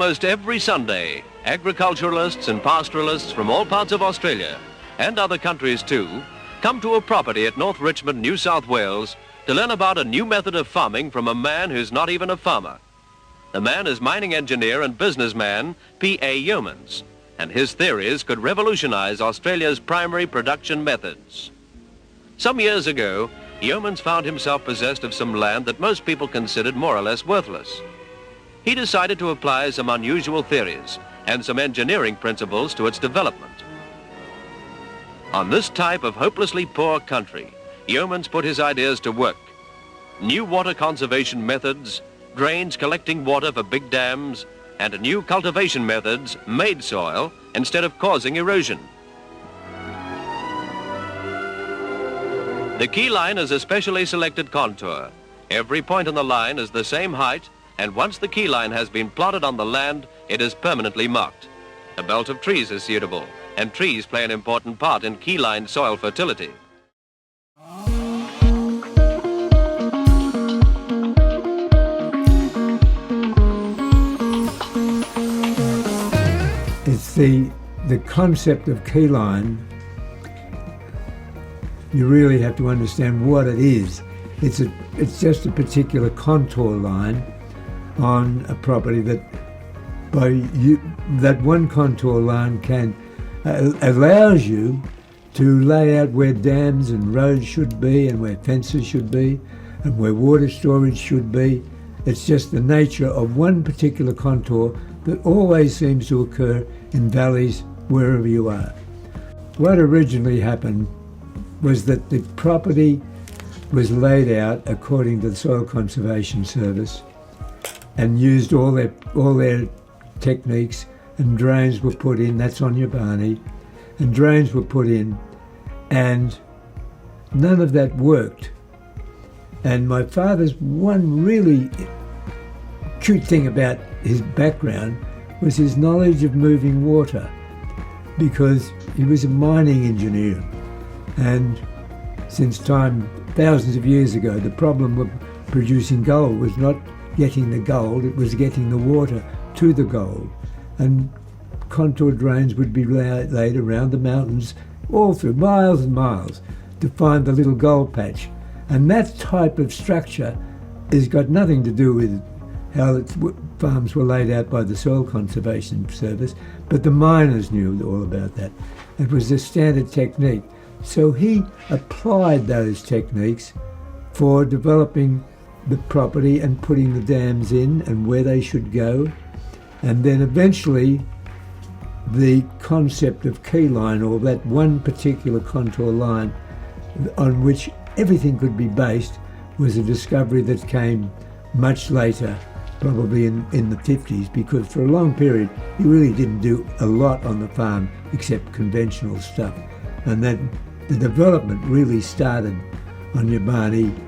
Almost every Sunday, agriculturalists and pastoralists from all parts of Australia, and other countries too, come to a property at North Richmond, New South Wales, to learn about a new method of farming from a man who's not even a farmer. The man is mining engineer and businessman PA Yeomans, and his theories could revolutionize Australia's primary production methods. Some years ago, Yeomans found himself possessed of some land that most people considered more or less worthless. He decided to apply some unusual theories and some engineering principles to its development. On this type of hopelessly poor country, Yeomans put his ideas to work. New water conservation methods, drains collecting water for big dams, and new cultivation methods made soil instead of causing erosion. The Keyline is a specially selected contour. Every point on the line is the same height, and once the Keyline has been plotted on the land, it is permanently marked. A belt of trees is suitable, and trees play an important part in Keyline soil fertility. It's the concept of Keyline. You really have to understand what it is. It's just a particular contour line on a property that that one contour line allows you to lay out where dams and roads should be and where fences should be and where water storage should be. It's just the nature of one particular contour that always seems to occur in valleys wherever you are. What originally happened was that the property was laid out according to the Soil Conservation Service and used all their techniques, and drains were put in. That's on your Barney, and drains were put in, and none of that worked. And my father's one really cute thing about his background was his knowledge of moving water, because he was a mining engineer, and since time, thousands of years ago, the problem of producing gold was not getting the gold, it was getting the water to the gold. And contour drains would be laid around the mountains, all through miles and miles, to find the little gold patch. And that type of structure has got nothing to do with how farms were laid out by the Soil Conservation Service, but the miners knew all about that. It was a standard technique. So he applied those techniques for developing the property and putting the dams in and where they should go. And then eventually the concept of Keyline, or that one particular contour line on which everything could be based, was a discovery that came much later, probably in the 50s, because for a long period he really didn't do a lot on the farm except conventional stuff. And then the development really started on Yabani,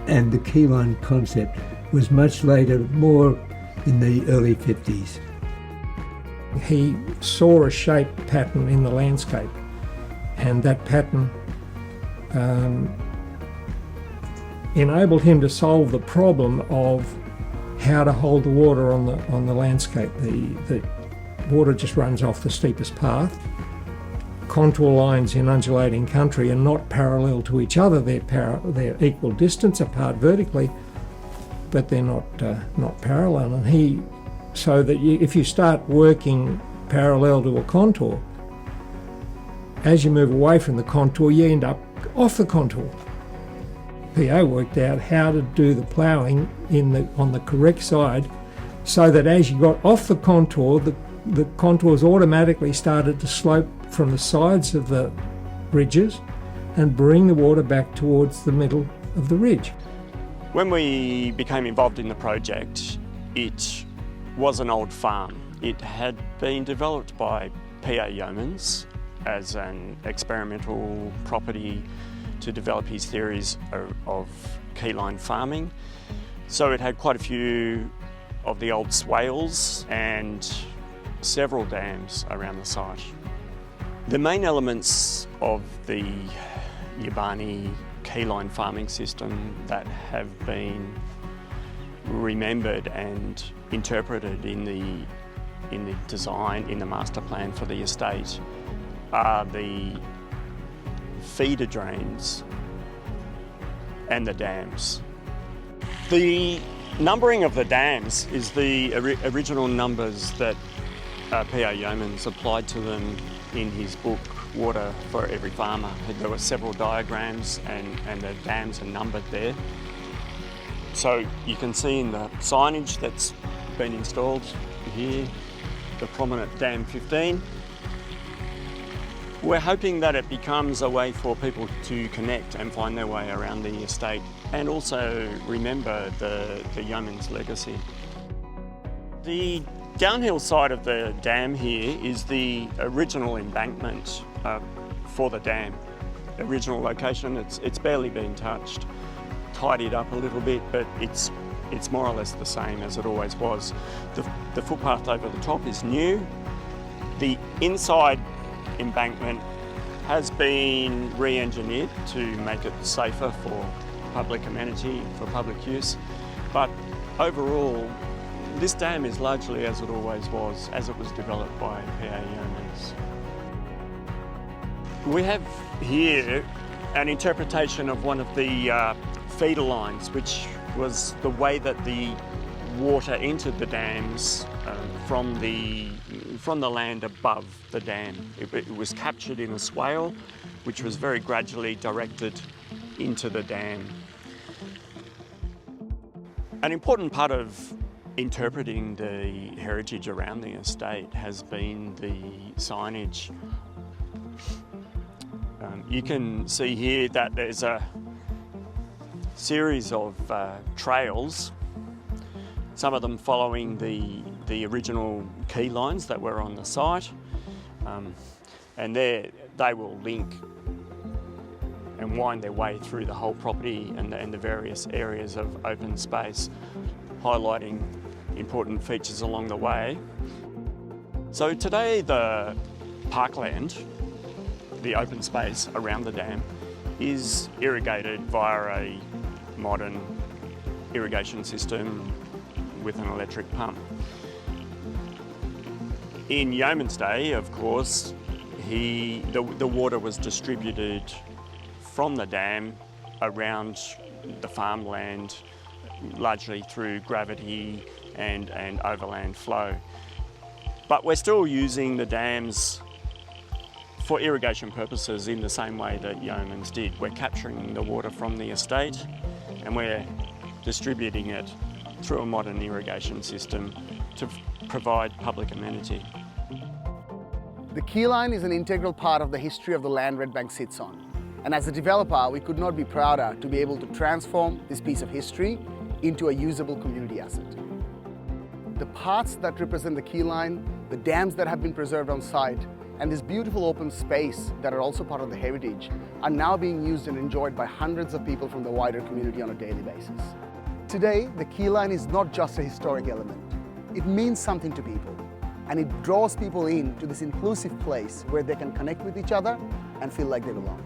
and the Keyline concept was much later, more in the early 50s. He saw a shape pattern in the landscape, and that pattern enabled him to solve the problem of how to hold the water on the landscape. The water just runs off the steepest path. Contour lines in undulating country are not parallel to each other. They're equal distance apart vertically, but they're not parallel. And so that if you start working parallel to a contour, as you move away from the contour, you end up off the contour. PA worked out how to do the ploughing on the correct side, so that as you got off the contour, the contours automatically started to slope from the sides of the ridges and bring the water back towards the middle of the ridge. When we became involved in the project, it was an old farm. It had been developed by PA Yeomans as an experimental property to develop his theories of keyline farming. So it had quite a few of the old swales and several dams around the site. The main elements of the Yabani keyline farming system that have been remembered and interpreted in the in the design, in the master plan for the estate, are the feeder drains and the dams. The numbering of the dams is the original numbers that PA Yeomans applied to them in his book, Water for Every Farmer. There were several diagrams and the dams are numbered there. So you can see in the signage that's been installed here, the prominent Dam 15. We're hoping that it becomes a way for people to connect and find their way around the estate and also remember the Yeomans legacy. The downhill side of the dam here is the original embankment for the dam. The original location, it's barely been touched, tidied up a little bit, but it's more or less the same as it always was. The footpath over the top is new. The inside embankment has been re-engineered to make it safer for public amenity, for public use. But overall, this dam is largely as it always was, as it was developed by PA Yeomans. We have here an interpretation of one of the feeder lines, which was the way that the water entered the dams from the land above the dam. It was captured in a swale, which was very gradually directed into the dam. An important part of interpreting the heritage around the estate has been the signage. You can see here that there's a series of trails, some of them following the original key lines that were on the site, and they will link and wind their way through the whole property and the various areas of open space, highlighting important features along the way. So today the parkland, the open space around the dam, is irrigated via a modern irrigation system with an electric pump. In Yeoman's day, of course, the water was distributed from the dam around the farmland, largely through gravity and overland flow. But we're still using the dams for irrigation purposes in the same way that Yeomans did. We're capturing the water from the estate and we're distributing it through a modern irrigation system to provide public amenity. The Keyline is an integral part of the history of the land Redbank sits on. And as a developer, we could not be prouder to be able to transform this piece of history into a usable community asset. The parts that represent the Keyline, the dams that have been preserved on site, and this beautiful open space that are also part of the heritage are now being used and enjoyed by hundreds of people from the wider community on a daily basis. Today, the Keyline is not just a historic element. It means something to people, and it draws people in to this inclusive place where they can connect with each other and feel like they belong.